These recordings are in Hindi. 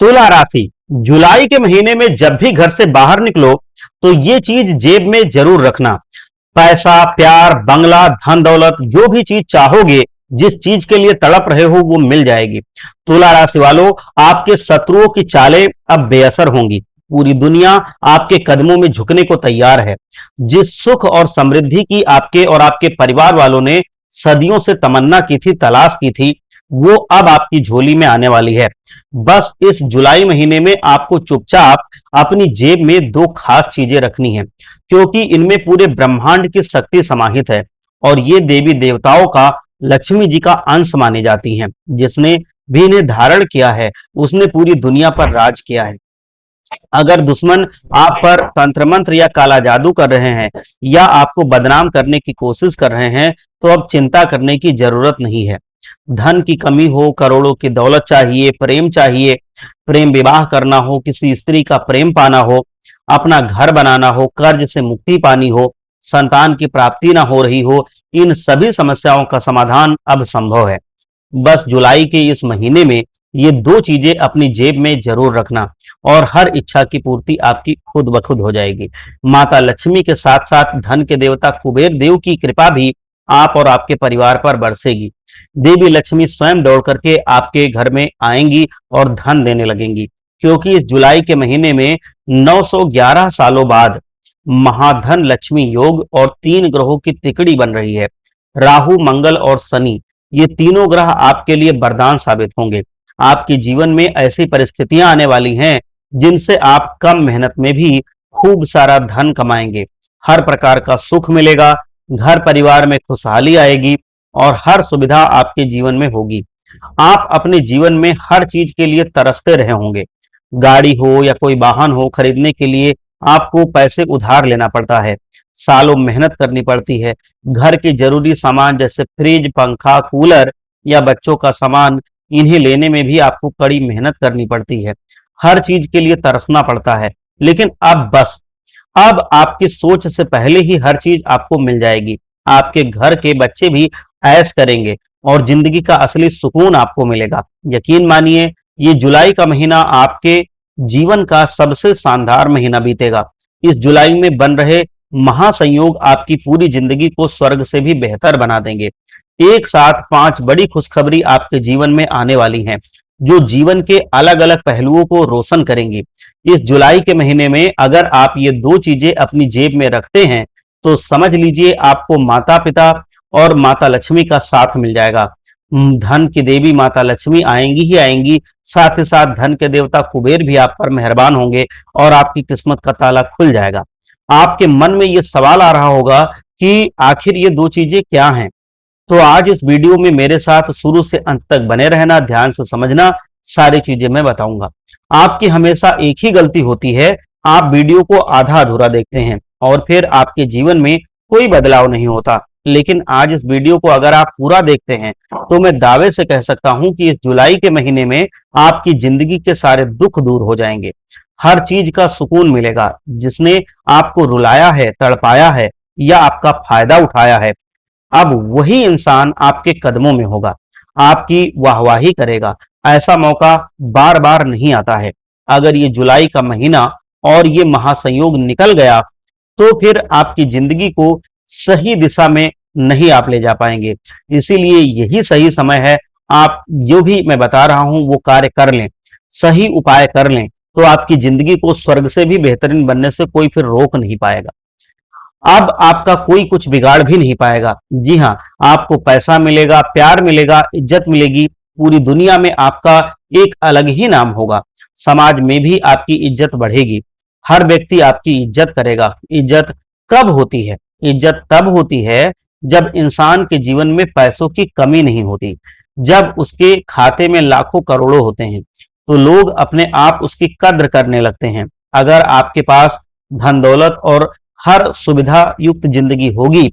तुला राशि, जुलाई के महीने में जब भी घर से बाहर निकलो तो ये चीज जेब में जरूर रखना। पैसा, प्यार, बंगला, धन दौलत, जो भी चीज चाहोगे, जिस चीज के लिए तड़प रहे हो, वो मिल जाएगी। तुला राशि वालों, आपके शत्रुओं की चालें अब बेअसर होंगी। पूरी दुनिया आपके कदमों में झुकने को तैयार है। जिस सुख और समृद्धि की आपके और आपके परिवार वालों ने सदियों से तमन्ना की थी, तलाश की थी, वो अब आपकी झोली में आने वाली है। बस इस जुलाई महीने में आपको चुपचाप अपनी जेब में दो खास चीजें रखनी है, क्योंकि इनमें पूरे ब्रह्मांड की शक्ति समाहित है और ये देवी देवताओं का, लक्ष्मी जी का अंश मानी जाती हैं। जिसने भी इन्हें धारण किया है, उसने पूरी दुनिया पर राज किया है। अगर दुश्मन आप पर तंत्र मंत्र या काला जादू कर रहे हैं या आपको बदनाम करने की कोशिश कर रहे हैं, तो अब चिंता करने की जरूरत नहीं है। धन की कमी हो, करोड़ों की दौलत चाहिए, प्रेम विवाह करना हो, किसी स्त्री का प्रेम पाना हो, अपना घर बनाना हो, कर्ज से मुक्ति पानी हो, संतान की प्राप्ति ना हो रही हो, इन सभी समस्याओं का समाधान अब संभव है। बस जुलाई के इस महीने में ये दो चीजें अपनी जेब में जरूर रखना और हर इच्छा की पूर्ति आपकी खुद ब खुद हो जाएगी। माता लक्ष्मी के साथ साथ धन के देवता कुबेर देव की कृपा भी आप और आपके परिवार पर बरसेगी। देवी लक्ष्मी स्वयं दौड़ करके आपके घर में आएंगी और धन देने लगेंगी, क्योंकि इस जुलाई के महीने में 911 सालों बाद महाधन लक्ष्मी योग और 3 ग्रहों की तिकड़ी बन रही है। राहु, मंगल और शनि, ये तीनों ग्रह आपके लिए वरदान साबित होंगे। आपके जीवन में ऐसी परिस्थितियां आने वाली हैं जिनसे आप कम मेहनत में भी खूब सारा धन कमाएंगे। हर प्रकार का सुख मिलेगा, घर परिवार में खुशहाली आएगी और हर सुविधा आपके जीवन में होगी। आप अपने जीवन में हर चीज के लिए तरसते रहे होंगे। गाड़ी हो या कोई वाहन हो, खरीदने के लिए आपको पैसे उधार लेना पड़ता है, सालों मेहनत करनी पड़ती है। घर के जरूरी सामान जैसे फ्रिज, पंखा, कूलर या बच्चों का सामान, इन्हें लेने में भी आपको कड़ी मेहनत करनी पड़ती है। हर चीज के लिए तरसना पड़ता है। लेकिन अब आपकी सोच से पहले ही हर चीज आपको मिल जाएगी। आपके घर के बच्चे भी ऐश करेंगे और जिंदगी का असली सुकून आपको मिलेगा। यकीन मानिए, ये जुलाई का महीना आपके जीवन का सबसे शानदार महीना बीतेगा। इस जुलाई में बन रहे महासंयोग आपकी पूरी जिंदगी को स्वर्ग से भी बेहतर बना देंगे। एक साथ 5 बड़ी खुशखबरी आपके जीवन में आने वाली हैं, जो जीवन के अलग अलग पहलुओं को रोशन करेंगी। इस जुलाई के महीने में अगर आप ये दो चीजें अपनी जेब में रखते हैं, तो समझ लीजिए आपको माता पिता और माता लक्ष्मी का साथ मिल जाएगा। धन की देवी माता लक्ष्मी आएंगी ही आएंगी, साथ ही साथ धन के देवता कुबेर भी आप पर मेहरबान होंगे और आपकी किस्मत का ताला खुल जाएगा। आपके मन में ये सवाल आ रहा होगा कि आखिर ये दो चीजें क्या हैं? तो आज इस वीडियो में मेरे साथ शुरू से अंत तक बने रहना, ध्यान से समझना, सारी चीजें मैं बताऊंगा। आपकी हमेशा एक ही गलती होती है, आप वीडियो को आधा अधूरा देखते हैं और फिर आपके जीवन में कोई बदलाव नहीं होता। लेकिन आज इस वीडियो को अगर आप पूरा देखते हैं, तो मैं दावे से कह सकता हूं कि इस जुलाई के महीने में आपकी जिंदगी के सारे दुख दूर हो जाएंगे। हर चीज का सुकून मिलेगा। जिसने आपको रुलाया है, तड़पाया है या आपका फायदा उठाया है, अब वही इंसान आपके कदमों में होगा, आपकी वाहवाही करेगा। ऐसा मौका बार बार नहीं आता है। अगर ये जुलाई का महीना और ये महासंयोग निकल गया, तो फिर आपकी जिंदगी को सही दिशा में नहीं आप ले जा पाएंगे। इसीलिए यही सही समय है, आप जो भी मैं बता रहा हूं वो कार्य कर लें, सही उपाय कर लें, तो आपकी जिंदगी को स्वर्ग से भी बेहतरीन बनने से कोई फिर रोक नहीं पाएगा। अब आपका कोई कुछ बिगाड़ भी नहीं पाएगा। जी हाँ, आपको पैसा मिलेगा, प्यार मिलेगा, इज्जत मिलेगी। पूरी दुनिया में आपका एक अलग ही नाम होगा। समाज में भी आपकी इज्जत बढ़ेगी। हर व्यक्ति आपकी इज्जत करेगा। इज्जत कब होती है? इज्जत तब होती है जब इंसान के जीवन में पैसों की कमी नहीं होती, जब उसके खाते में लाखों करोड़ों होते हैं, तो लोग अपने आप उसकी कद्र करने लगते हैं। अगर आपके पास धन दौलत और हर सुविधा युक्त जिंदगी होगी,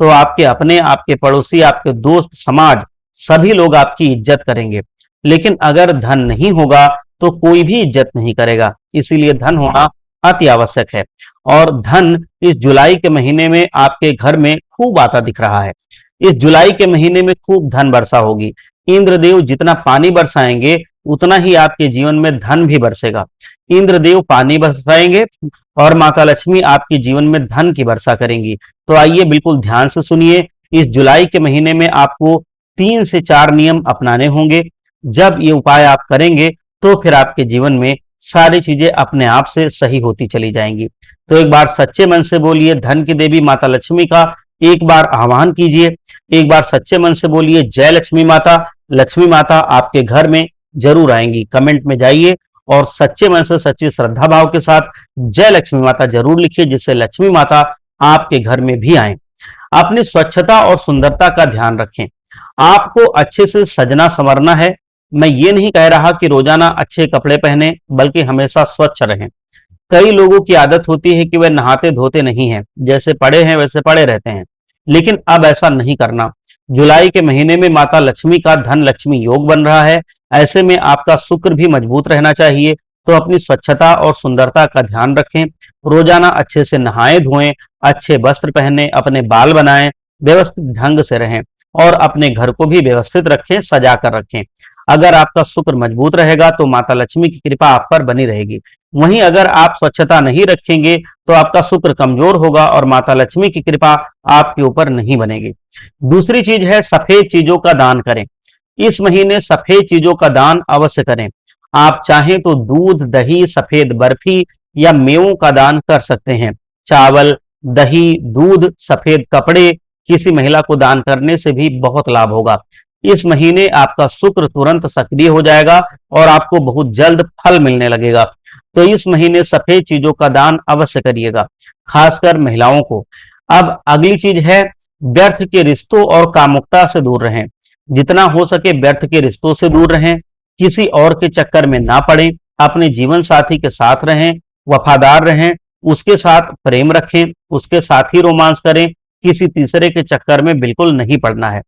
तो आपके अपने, आपके पड़ोसी, आपके दोस्त, समाज, सभी लोग आपकी इज्जत करेंगे। लेकिन अगर धन नहीं होगा, तो कोई भी इज्जत नहीं करेगा। इसीलिए धन होना अति आवश्यक है। और धन इस जुलाई के महीने में आपके घर में खूब आता दिख रहा है। इस जुलाई के महीने में खूब धन वर्षा होगी। इंद्रदेव जितना पानी बरसाएंगे, उतना ही आपके जीवन में धन भी बरसेगा। इंद्रदेव पानी बरसाएंगे और माता लक्ष्मी आपके जीवन में धन की वर्षा करेंगी। तो आइए बिल्कुल ध्यान से सुनिए, इस जुलाई के महीने में आपको 3 से 4 नियम अपनाने होंगे। जब ये उपाय आप करेंगे तो फिर आपके जीवन में सारी चीजें अपने आप से सही होती चली जाएंगी। तो एक बार सच्चे मन से बोलिए, धन की देवी माता लक्ष्मी का एक बार आह्वान कीजिए। एक बार सच्चे मन से बोलिए, जय लक्ष्मी माता। लक्ष्मी माता आपके घर में जरूर आएंगी। कमेंट में जाइए और सच्चे मन से, सच्ची श्रद्धा भाव के साथ जय लक्ष्मी माता जरूर लिखिए, जिससे लक्ष्मी माता आपके घर में भी आए। अपनी स्वच्छता और सुंदरता का ध्यान रखें। आपको अच्छे से सजना संवरना है। मैं ये नहीं कह रहा कि रोजाना अच्छे कपड़े पहने, बल्कि हमेशा स्वच्छ रहें। कई लोगों की आदत होती है कि वे नहाते धोते नहीं हैं, जैसे पड़े हैं वैसे पड़े रहते हैं, लेकिन अब ऐसा नहीं करना। जुलाई के महीने में माता लक्ष्मी का धन लक्ष्मी योग बन रहा है। ऐसे में आपका शुक्र भी मजबूत रहना चाहिए। तो अपनी स्वच्छता और सुंदरता का ध्यान रखें। रोजाना अच्छे से नहाएं धोएं, अच्छे वस्त्र पहने, अपने बाल बनाएं, व्यवस्थित ढंग से रहें और अपने घर को भी व्यवस्थित रखें, सजा कर रखें। अगर आपका शुक्र मजबूत रहेगा तो माता लक्ष्मी की कृपा आप पर बनी रहेगी। वहीं अगर आप स्वच्छता नहीं रखेंगे तो आपका शुक्र कमजोर होगा और माता लक्ष्मी की कृपा आपके ऊपर नहीं बनेगी। दूसरी चीज है, सफेद चीजों का दान करें। इस महीने सफेद चीजों का दान अवश्य करें। आप चाहें तो दूध, दही, सफेद बर्फी या मेवों का दान कर सकते हैं। चावल, दही, दूध, सफेद कपड़े किसी महिला को दान करने से भी बहुत लाभ होगा। इस महीने आपका शुक्र तुरंत सक्रिय हो जाएगा और आपको बहुत जल्द फल मिलने लगेगा। तो इस महीने सफेद चीजों का दान अवश्य करिएगा, खासकर महिलाओं को। अब अगली चीज है, व्यर्थ के रिश्तों और कामुकता से दूर रहें। जितना हो सके व्यर्थ के रिश्तों से दूर रहें। किसी और के चक्कर में ना पड़ें। अपने जीवन साथी के साथ रहें, वफादार रहें, उसके साथ प्रेम रखें, उसके साथ ही रोमांस करें। किसी तीसरे के चक्कर में बिल्कुल नहीं पड़ना है।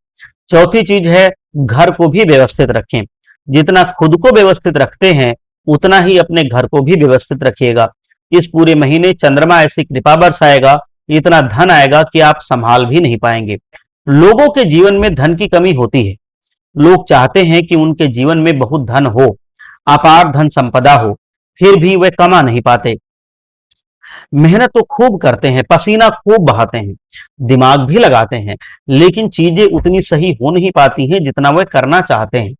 चौथी चीज है, घर को भी व्यवस्थित रखें। जितना खुद को व्यवस्थित रखते हैं उतना ही अपने घर को भी व्यवस्थित रखिएगा। इस पूरे महीने चंद्रमा ऐसी कृपा बरसाएगा, इतना धन आएगा कि आप संभाल भी नहीं पाएंगे। लोगों के जीवन में धन की कमी होती है। लोग चाहते हैं कि उनके जीवन में बहुत धन हो, अपार धन संपदा हो, फिर भी वे कमा नहीं पाते। मेहनत तो खूब करते हैं, पसीना खूब बहाते हैं, दिमाग भी लगाते हैं, लेकिन चीजें उतनी सही हो नहीं पाती हैं जितना वे करना चाहते हैं।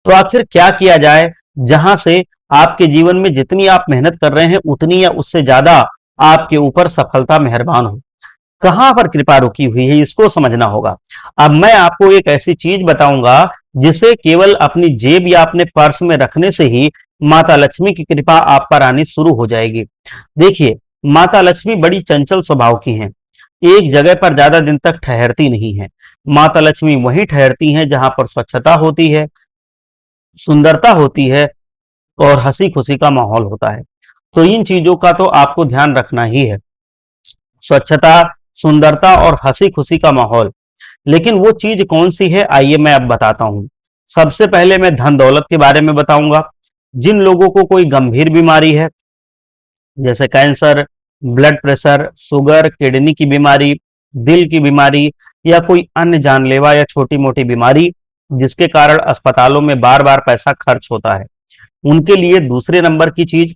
तो आखिर क्या किया जाए, जहां से आपके जीवन में जितनी आप मेहनत कर रहे हैं उतनी या उससे ज्यादा आपके ऊपर सफलता मेहरबान हो। कहां पर कृपा रुकी हुई है, इसको समझना होगा। अब मैं आपको एक ऐसी चीज बताऊंगा जिसे केवल अपनी जेब या अपने पर्स में रखने से ही माता लक्ष्मी की कृपा आप पर आनी शुरू हो जाएगी। देखिए, माता लक्ष्मी बड़ी चंचल स्वभाव की हैं। एक जगह पर ज्यादा दिन तक ठहरती नहीं है। माता लक्ष्मी वहीं ठहरती हैं जहां पर स्वच्छता होती है, सुंदरता होती है और हंसी खुशी का माहौल होता है। तो इन चीजों का तो आपको ध्यान रखना ही है, स्वच्छता, सुंदरता और हंसी खुशी का माहौल। लेकिन वो चीज कौन सी है, आइए मैं अब बताता हूं। सबसे पहले मैं धन दौलत के बारे में बताऊंगा। जिन लोगों को कोई गंभीर बीमारी है, जैसे cancer, blood pressure, sugar, kidney की बीमारी, दिल की बीमारी या कोई अन्य जानलेवा या छोटी मोटी बीमारी जिसके कारण अस्पतालों में बार बार पैसा खर्च होता है, उनके लिए दूसरे नंबर की चीज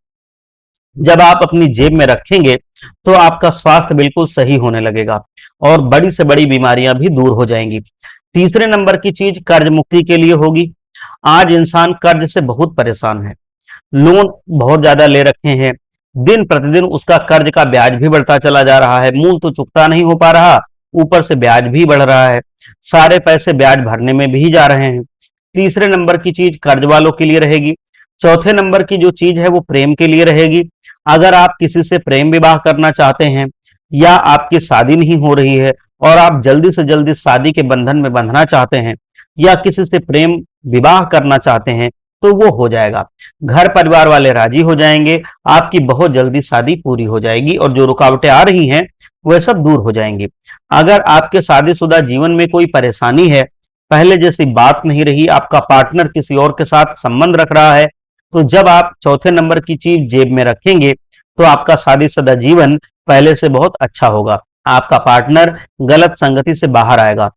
जब आप अपनी जेब में रखेंगे तो आपका स्वास्थ्य बिल्कुल सही होने लगेगा और बड़ी से बड़ी बीमारियां भी दूर हो जाएंगी। तीसरे नंबर की चीज कर्ज मुक्ति के लिए होगी। आज इंसान कर्ज से बहुत परेशान है, लोन बहुत ज्यादा ले रखे हैं, दिन प्रतिदिन उसका कर्ज का ब्याज भी बढ़ता चला जा रहा है। मूल तो चुकता नहीं हो पा रहा, ऊपर से ब्याज भी बढ़ रहा है। सारे पैसे ब्याज भरने में भी जा रहे हैं। तीसरे नंबर की चीज कर्ज वालों के लिए रहेगी। चौथे नंबर की जो चीज है वो प्रेम के लिए रहेगी। अगर आप किसी से प्रेम विवाह करना चाहते हैं या आपकी शादी नहीं हो रही है और आप जल्दी से जल्दी शादी के बंधन में बंधना चाहते हैं या किसी से प्रेम विवाह करना चाहते हैं तो वो हो जाएगा। घर परिवार वाले राजी हो जाएंगे, आपकी बहुत जल्दी शादी पूरी हो जाएगी और जो रुकावटें आ रही हैं वह सब दूर हो जाएंगी। अगर आपके शादीशुदा जीवन में कोई परेशानी है, पहले जैसी बात नहीं रही, आपका पार्टनर किसी और के साथ संबंध रख रहा है, तो जब आप चौथे नंबर की चीज जेब में रखेंगे तो आपका शादीशुदा जीवन पहले से बहुत अच्छा होगा। आपका पार्टनर गलत संगति से बाहर आएगा,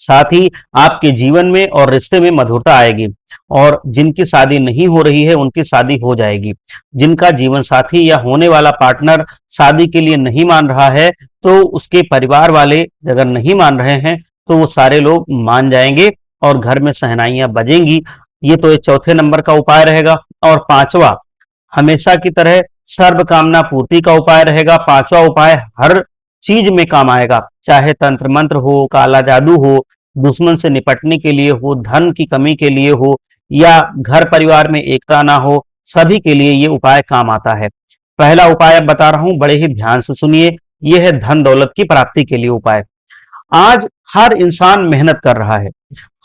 साथ ही आपके जीवन में और रिश्ते में मधुरता आएगी और जिनकी शादी नहीं हो रही है उनकी शादी हो जाएगी। जिनका जीवन साथी या होने वाला पार्टनर शादी के लिए नहीं मान रहा है तो उसके परिवार वाले अगर नहीं मान रहे हैं तो वो सारे लोग मान जाएंगे और घर में शहनाइयां बजेंगी। ये तो एक चौथे नंबर का उपाय रहेगा। और पांचवा, हमेशा की तरह सर्व कामना पूर्ति का उपाय रहेगा। पांचवा उपाय हर चीज में काम आएगा, चाहे तंत्र मंत्र हो, काला जादू हो, दुश्मन से निपटने के लिए हो, धन की कमी के लिए हो या घर परिवार में एकता ना हो, सभी के लिए ये उपाय काम आता है। पहला उपाय अब बता रहा हूं, बड़े ही ध्यान से सुनिए। यह है धन दौलत की प्राप्ति के लिए उपाय। आज हर इंसान मेहनत कर रहा है।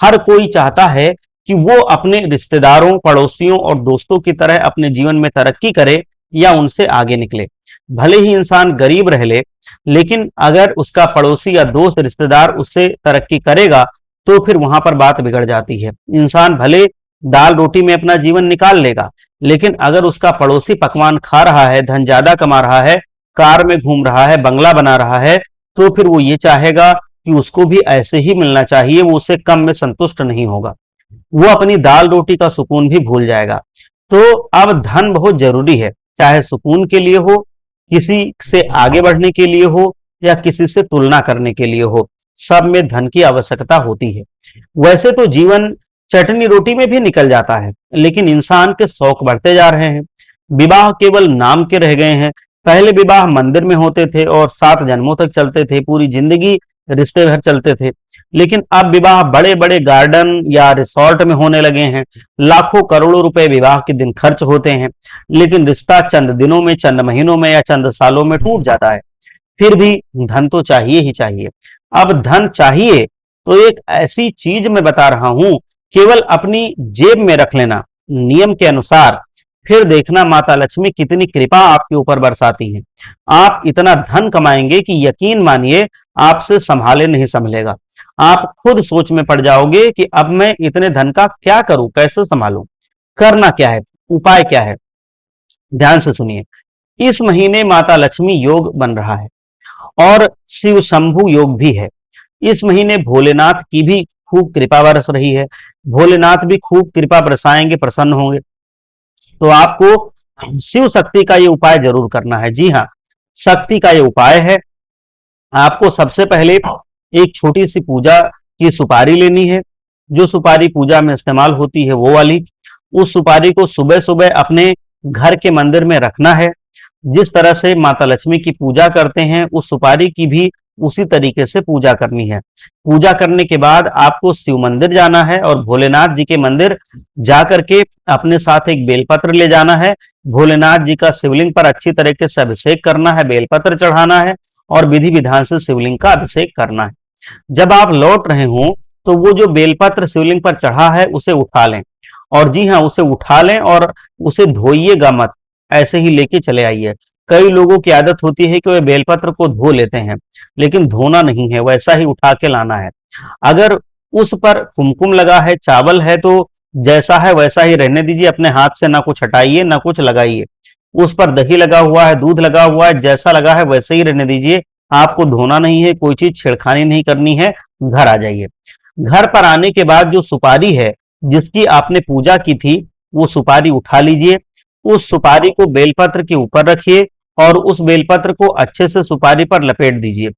हर कोई चाहता है कि वो अपने रिश्तेदारों, पड़ोसियों और दोस्तों की तरह अपने जीवन में तरक्की करे या उनसे आगे निकले। भले ही इंसान गरीब रह ले, लेकिन अगर उसका पड़ोसी या दोस्त, रिश्तेदार उससे तरक्की करेगा तो फिर वहां पर बात बिगड़ जाती है। इंसान भले दाल रोटी में अपना जीवन निकाल लेगा, लेकिन अगर उसका पड़ोसी पकवान खा रहा है, धन ज्यादा कमा रहा है, कार में घूम रहा है, बंगला बना रहा है, तो फिर वो ये चाहेगा कि उसको भी ऐसे ही मिलना चाहिए। वो उससे कम में संतुष्ट नहीं होगा। वो अपनी दाल रोटी का सुकून भी भूल जाएगा। तो अब धन बहुत जरूरी है, चाहे सुकून के लिए हो, किसी से आगे बढ़ने के लिए हो या किसी से तुलना करने के लिए हो, सब में धन की आवश्यकता होती है। वैसे तो जीवन चटनी रोटी में भी निकल जाता है, लेकिन इंसान के शौक बढ़ते जा रहे हैं। विवाह केवल नाम के रह गए हैं। पहले विवाह मंदिर में होते थे और 7 जन्मों तक चलते थे, पूरी जिंदगी रिश्ते भर चलते थे। लेकिन अब विवाह बड़े बड़े गार्डन या रिसोर्ट में होने लगे हैं। लाखों करोड़ों रुपए विवाह के दिन खर्च होते हैं, लेकिन रिश्ता चंद दिनों में, चंद महीनों में या चंद सालों में टूट जाता है। फिर भी धन तो चाहिए ही चाहिए। अब धन चाहिए तो एक ऐसी चीज मैं बता रहा हूं, केवल अपनी जेब में रख लेना नियम के अनुसार। फिर देखना माता लक्ष्मी कितनी कृपा आपके ऊपर बरसाती है। आप इतना धन कमाएंगे कि यकीन मानिए आपसे संभाले नहीं संभलेगा। आप खुद सोच में पड़ जाओगे कि अब मैं इतने धन का क्या करूं, कैसे संभालूं, करना क्या है, उपाय क्या है। ध्यान से सुनिए। इस महीने माता लक्ष्मी योग बन रहा है और शिव शंभु योग भी है। इस महीने भोलेनाथ की भी खूब कृपा बरस रही है। भोलेनाथ भी खूब कृपा बरसाएंगे, प्रसन्न होंगे। तो आपको शिव शक्ति का ये उपाय जरूर करना है। जी हाँ, शक्ति का ये उपाय है। आपको सबसे पहले एक छोटी सी पूजा की सुपारी लेनी है। जो सुपारी पूजा में इस्तेमाल होती है वो वाली। उस सुपारी को सुबह सुबह अपने घर के मंदिर में रखना है। जिस तरह से माता लक्ष्मी की पूजा करते हैं, उस सुपारी की भी उसी तरीके से पूजा करनी है। पूजा करने के बाद आपको शिव मंदिर जाना है और भोलेनाथ जी के मंदिर जाकर के अपने साथ एक बेलपत्र ले जाना है। भोलेनाथ जी का शिवलिंग पर अच्छी तरीके से अभिषेक करना है, बेलपत्र चढ़ाना है और विधि विधान से शिवलिंग का अभिषेक करना है। जब आप लौट रहे हो तो वो जो बेलपत्र शिवलिंग पर चढ़ा है उसे उठा लें। और जी हाँ, उसे उठा लें और उसे धोइएगा मत, ऐसे ही लेके चले आइए। कई लोगों की आदत होती है कि वे बेलपत्र को धो लेते हैं, लेकिन धोना नहीं है, वैसा ही उठा के लाना है। अगर उस पर कुमकुम लगा है, चावल है, तो जैसा है वैसा ही रहने दीजिए। अपने हाथ से ना कुछ हटाइए ना कुछ लगाइए। उस पर दही लगा हुआ है, दूध लगा हुआ है, जैसा लगा है वैसे ही रहने दीजिए। आपको धोना नहीं है, कोई चीज छेड़खानी नहीं करनी है। घर आ जाइए। घर पर आने के बाद जो सुपारी है जिसकी आपने पूजा की थी, वो सुपारी उठा लीजिए। उस सुपारी को बेलपत्र के ऊपर रखिए और उस बेलपत्र को अच्छे से सुपारी पर लपेट दीजिए।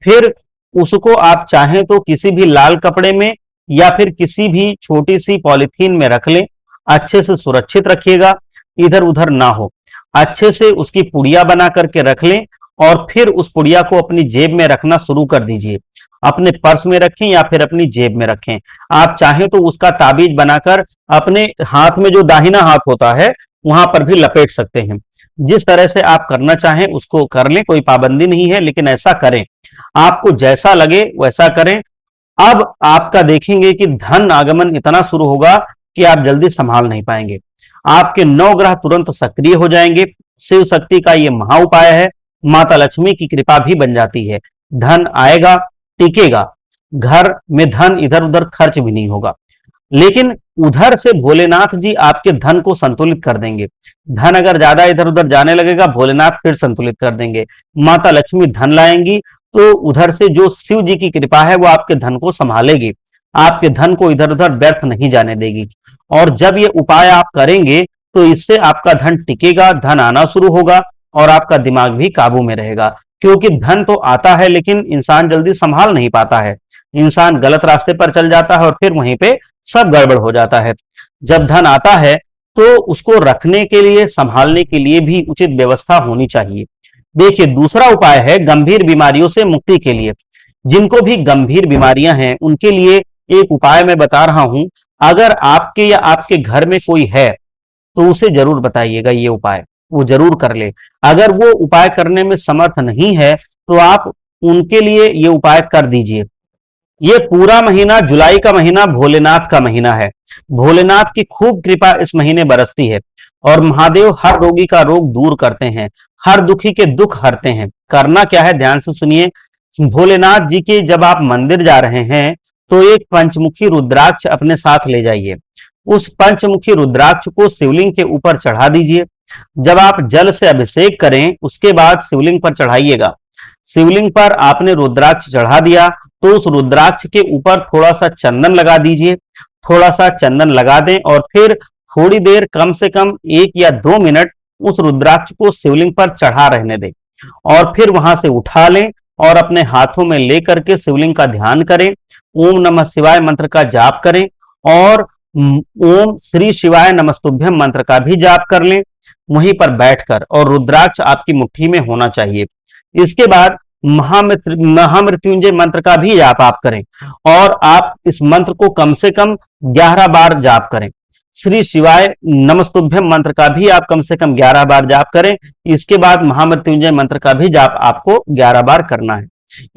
फिर उसको आप चाहें तो किसी भी लाल कपड़े में या फिर किसी भी छोटी सी पॉलिथीन में रख लें। अच्छे से सुरक्षित रखिएगा, इधर उधर ना हो। अच्छे से उसकी पुड़िया बना करके रख लें और फिर उस पुड़िया को अपनी जेब में रखना शुरू कर दीजिए। अपने पर्स में रखें या फिर अपनी जेब में रखें। आप चाहें तो उसका ताबीज बनाकर अपने हाथ में, जो दाहिना हाथ होता है, वहां पर भी लपेट सकते हैं। जिस तरह से आप करना चाहें उसको कर लें, कोई पाबंदी नहीं है, लेकिन ऐसा करें। आपको जैसा लगे वैसा करें। अब आपका देखेंगे कि धन आगमन इतना शुरू होगा कि आप जल्दी संभाल नहीं पाएंगे। आपके 9 ग्रह तुरंत सक्रिय हो जाएंगे। शिव शक्ति का ये महा उपाय है। माता लक्ष्मी की कृपा भी बन जाती है। धन आएगा, टिकेगा। घर में धन इधर उधर खर्च भी नहीं होगा। लेकिन उधर से भोलेनाथ जी आपके धन को संतुलित कर देंगे। धन अगर ज्यादा इधर उधर जाने लगेगा, भोलेनाथ फिर संतुलित कर देंगे। माता लक्ष्मी धन लाएंगी तो उधर से जो शिव जी की कृपा है वो आपके धन को संभालेगी, आपके धन को इधर उधर व्यर्थ नहीं जाने देगी। और जब ये उपाय आप करेंगे तो इससे आपका धन टिकेगा, धन आना शुरू होगा और आपका दिमाग भी काबू में रहेगा। क्योंकि धन तो आता है लेकिन इंसान जल्दी संभाल नहीं पाता है, इंसान गलत रास्ते पर चल जाता है और फिर वहीं पे सब गड़बड़ हो जाता है। जब धन आता है तो उसको रखने के लिए, संभालने के लिए भी उचित व्यवस्था होनी चाहिए। देखिए, दूसरा उपाय है गंभीर बीमारियों से मुक्ति के लिए। जिनको भी गंभीर बीमारियां हैं उनके लिए एक उपाय मैं बता रहा हूं। अगर आपके या आपके घर में कोई है तो उसे जरूर बताइएगा ये उपाय, वो जरूर कर ले। अगर वो उपाय करने में समर्थ नहीं है तो आप उनके लिए ये उपाय कर दीजिए। ये पूरा महीना, जुलाई का महीना, भोलेनाथ का महीना है। भोलेनाथ की खूब कृपा इस महीने बरसती है और महादेव हर रोगी का रोग दूर करते हैं, हर दुखी के दुख हरते हैं। करना क्या है, ध्यान से सुनिए। भोलेनाथ जी के जब आप मंदिर जा रहे हैं तो एक पंचमुखी रुद्राक्ष अपने साथ ले जाइए। उस पंचमुखी रुद्राक्ष को शिवलिंग के ऊपर चढ़ा दीजिए। जब आप जल से अभिषेक करें उसके बाद शिवलिंग पर चढ़ाइएगा। शिवलिंग पर आपने रुद्राक्ष चढ़ा दिया तो उस रुद्राक्ष के ऊपर थोड़ा सा चंदन लगा दीजिए। थोड़ा सा चंदन लगा दें और फिर थोड़ी देर, कम से कम 1 या 2 मिनट उस रुद्राक्ष को शिवलिंग पर चढ़ा रहने दें और फिर वहां से उठा लें और अपने हाथों में लेकर के शिवलिंग का ध्यान करें। ओम नमः शिवाय मंत्र का जाप करें और ओम श्री शिवाय नमस्तुभ्यम मंत्र का भी जाप कर लें वहीं पर बैठकर, और रुद्राक्ष आपकी मुट्ठी में होना चाहिए। इसके बाद महामृत्युंजय मंत्र का भी जाप आप करें और आप इस मंत्र को कम से कम 11 बार जाप करें। श्री शिवाय नमस्तुभ्यम मंत्र का भी आप कम से कम 11 बार जाप करें। इसके बाद महामृत्युंजय मंत्र का भी जाप आपको 11 बार करना है।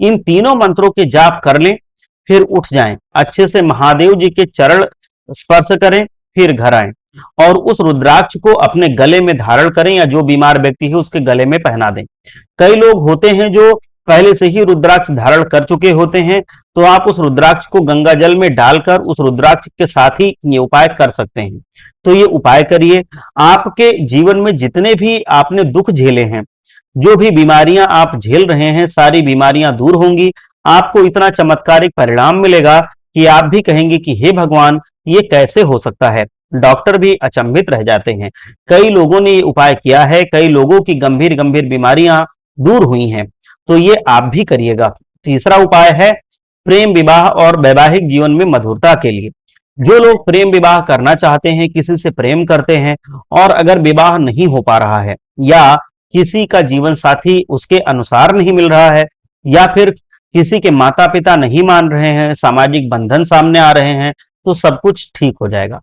इन तीनों मंत्रों के जाप कर लें, फिर उठ जाएं, अच्छे से महादेव जी के चरण स्पर्श करें, फिर घर आएं और उस रुद्राक्ष को अपने गले में धारण करें या जो बीमार व्यक्ति है उसके गले में पहना दें। कई लोग होते हैं जो पहले से ही रुद्राक्ष धारण कर चुके होते हैं, तो आप उस रुद्राक्ष को गंगा जल में डालकर उस रुद्राक्ष के साथ ही ये उपाय कर सकते हैं। तो ये उपाय करिए। आपके जीवन में जितने भी आपने दुख झेले हैं, जो भी बीमारियां आप झेल रहे हैं, सारी बीमारियां दूर होंगी। आपको इतना चमत्कारिक परिणाम मिलेगा कि आप भी कहेंगे कि हे भगवान, ये कैसे हो सकता है। डॉक्टर भी अचंभित रह जाते हैं। कई लोगों ने ये उपाय किया है, कई लोगों की गंभीर गंभीर बीमारियां दूर हुई हैं, तो ये आप भी करिएगा। तीसरा उपाय है प्रेम विवाह और वैवाहिक जीवन में मधुरता के लिए। जो लोग प्रेम विवाह करना चाहते हैं, किसी से प्रेम करते हैं और अगर विवाह नहीं हो पा रहा है या किसी का जीवन साथी उसके अनुसार नहीं मिल रहा है या फिर किसी के माता पिता नहीं मान रहे हैं, सामाजिक बंधन सामने आ रहे हैं, तो सब कुछ ठीक हो जाएगा।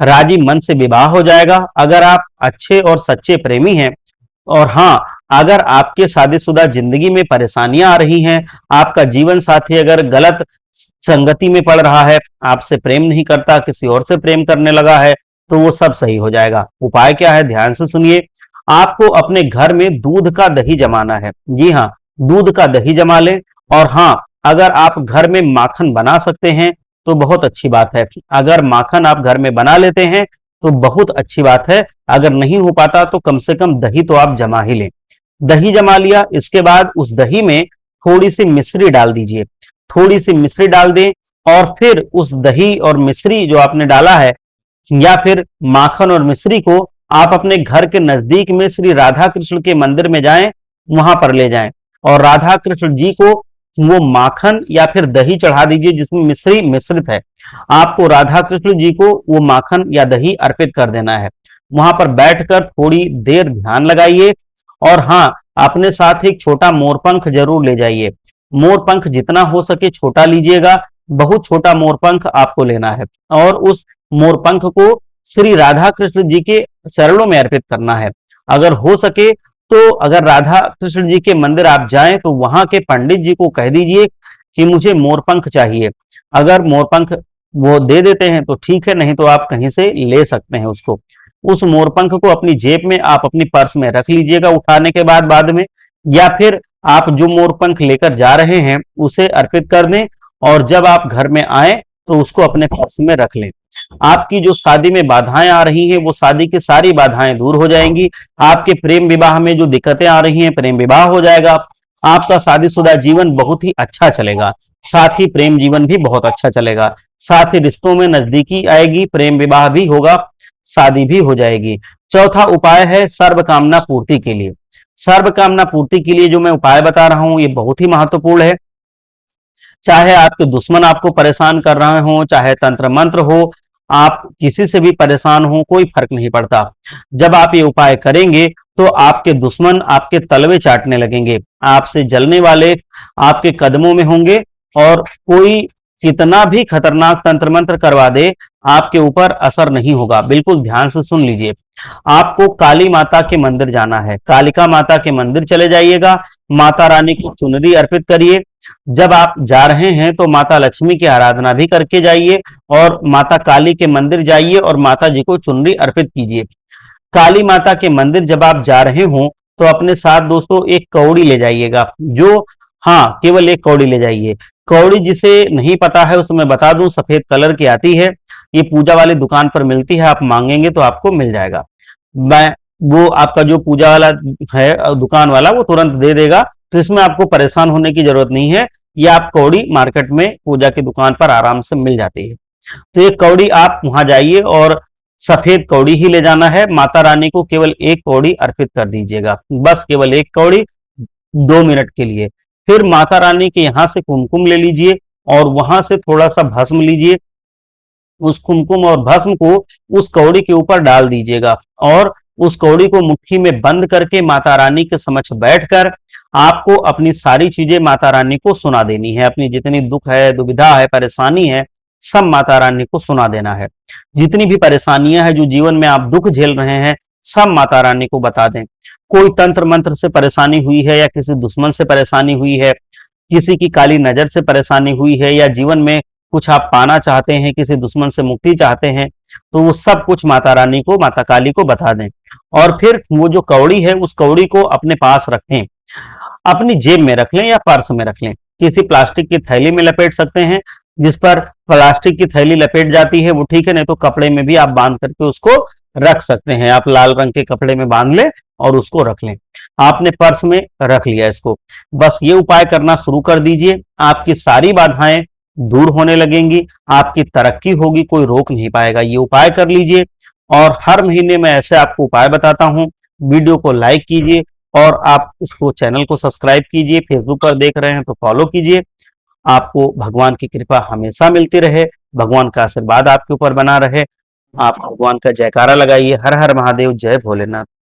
राजी मन से विवाह हो जाएगा अगर आप अच्छे और सच्चे प्रेमी हैं। और हाँ, अगर आपके शादीशुदा जिंदगी में परेशानियां आ रही हैं, आपका जीवन साथी अगर गलत संगति में पड़ रहा है, आपसे प्रेम नहीं करता, किसी और से प्रेम करने लगा है, तो वो सब सही हो जाएगा। उपाय क्या है, ध्यान से सुनिए। आपको अपने घर में दूध का दही जमाना है। जी हाँ, दूध का दही जमा लें। और हाँ, अगर आप घर में माखन बना सकते हैं तो बहुत अच्छी बात है। अगर माखन आप घर में बना लेते हैं तो बहुत अच्छी बात है। अगर नहीं हो पाता तो कम से कम दही तो आप जमा ही लें। दही जमा लिया, इसके बाद उस दही में थोड़ी सी मिश्री डाल दीजिए। थोड़ी सी मिश्री डाल दें और फिर उस दही और मिश्री जो आपने डाला है या फिर माखन और मिश्री को आप अपने घर के नजदीक में श्री राधा कृष्ण के मंदिर में जाएं, वहां पर ले जाएं और राधा कृष्ण जी को वो माखन या फिर दही चढ़ा दीजिए जिसमें मिश्री मिश्रित है। आपको राधा कृष्ण जी को वो माखन या दही अर्पित कर देना है। वहां पर बैठकर थोड़ी देर ध्यान लगाइए और हाँ, अपने साथ एक छोटा मोरपंख जरूर ले जाइए। मोरपंख जितना हो सके छोटा लीजिएगा, बहुत छोटा मोरपंख आपको लेना है और उस मोरपंख को श्री राधा कृष्ण जी के चरणों में अर्पित करना है। अगर हो सके तो अगर राधा कृष्ण जी के मंदिर आप जाएं तो वहां के पंडित जी को कह दीजिए कि मुझे मोरपंख चाहिए। अगर मोरपंख वो दे देते हैं तो ठीक है, नहीं तो आप कहीं से ले सकते हैं उसको। उस मोरपंख को अपनी जेब में, आप अपनी पर्स में रख लीजिएगा उठाने के बाद में, या फिर आप जो मोरपंख लेकर जा रहे हैं उसे अर्पित कर दें और जब आप घर में आए तो उसको अपने पर्स में रख लें। आपकी जो शादी में बाधाएं आ रही हैं वो शादी की सारी बाधाएं दूर हो जाएंगी। आपके प्रेम विवाह में जो दिक्कतें आ रही हैं, प्रेम विवाह हो जाएगा आपका शादीशुदा जीवन बहुत ही अच्छा चलेगा। साथ ही प्रेम जीवन भी बहुत अच्छा चलेगा। साथ ही रिश्तों में नजदीकी आएगी, प्रेम विवाह भी होगा, शादी भी हो जाएगी। चौथा उपाय है सर्व कामना पूर्ति के लिए। सर्व कामना पूर्ति के लिए जो मैं उपाय बता रहा हूं ये बहुत ही महत्वपूर्ण है। चाहे आपके दुश्मन आपको परेशान कर रहे हो, चाहे तंत्र मंत्र हो, आप किसी से भी परेशान हो, कोई फर्क नहीं पड़ता। जब आप ये उपाय करेंगे तो आपके दुश्मन आपके तलवे चाटने लगेंगे, आपसे जलने वाले आपके कदमों में होंगे, और कोई कितना भी खतरनाक तंत्र मंत्र करवा दे, आपके ऊपर असर नहीं होगा। बिल्कुल ध्यान से सुन लीजिए। आपको काली माता के मंदिर जाना है, कालिका माता के मंदिर चले जाइएगा, माता रानी को चुनरी अर्पित करिए। जब आप जा रहे हैं तो माता लक्ष्मी की आराधना भी करके जाइए, और माता काली के मंदिर जाइए और माता जी को चुनरी अर्पित कीजिए। काली माता के मंदिर जब आप जा रहे हो तो अपने साथ दोस्तों एक कौड़ी ले जाइएगा, जो, हाँ, केवल एक कौड़ी ले जाइए। कौड़ी जिसे नहीं पता है उसको मैं बता दूं, सफेद कलर की आती है, ये पूजा वाली दुकान पर मिलती है, आप मांगेंगे तो आपको मिल जाएगा। मैं वो आपका जो पूजा वाला है दुकान वाला, वो तुरंत दे देगा, तो इसमें आपको परेशान होने की जरूरत नहीं है। ये आप कौड़ी मार्केट में पूजा की दुकान पर आराम से मिल जाती है। तो ये कौड़ी आप वहां जाइए और सफेद कौड़ी ही ले जाना है। माता रानी को केवल एक कौड़ी अर्पित कर दीजिएगा, बस केवल एक कौड़ी, 2 मिनट के लिए। फिर माता रानी के यहाँ से कुमकुम ले लीजिए और वहां से थोड़ा सा भस्म लीजिए। उस कुमकुम और भस्म को उस कौड़ी के ऊपर डाल दीजिएगा, और उस कौड़ी को मुट्ठी में बंद करके माता रानी के समक्ष बैठकर आपको अपनी सारी चीजें माता रानी को सुना देनी है। अपनी जितनी दुख है, दुविधा है, परेशानी है, सब माता रानी को सुना देना है। जितनी भी परेशानियां हैं, जो जीवन में आप दुख झेल रहे हैं, सब माता रानी को बता दें। कोई तंत्र मंत्र से परेशानी हुई है, या किसी दुश्मन से परेशानी हुई है, किसी की काली नजर से परेशानी हुई है, या जीवन में कुछ आप पाना चाहते हैं, किसी दुश्मन से मुक्ति चाहते हैं, तो वो सब कुछ माता रानी को, माता काली को बता दें। और फिर वो जो कौड़ी है, उस कौड़ी को अपने पास रखें, अपनी जेब में रख लें या पर्स में रख लें। किसी प्लास्टिक की थैली में लपेट सकते हैं, जिस पर प्लास्टिक की थैली लपेट जाती है वो ठीक है, नहीं तो कपड़े में भी आप बांध करके उसको रख सकते हैं। आप लाल रंग के कपड़े में बांध लें और उसको रख लें। आपने पर्स में रख लिया इसको, बस ये उपाय करना शुरू कर दीजिए, आपकी सारी बाधाएं दूर होने लगेंगी, आपकी तरक्की होगी, कोई रोक नहीं पाएगा। ये उपाय कर लीजिए, और हर महीने में ऐसे आपको उपाय बताता हूं। वीडियो को लाइक कीजिए, और आप इसको, चैनल को सब्सक्राइब कीजिए। फेसबुक पर देख रहे हैं तो फॉलो कीजिए। आपको भगवान की कृपा हमेशा मिलती रहे, भगवान का आशीर्वाद आपके ऊपर बना रहे। आप भगवान का जयकारा लगाइए, हर हर महादेव, जय भोलेनाथ।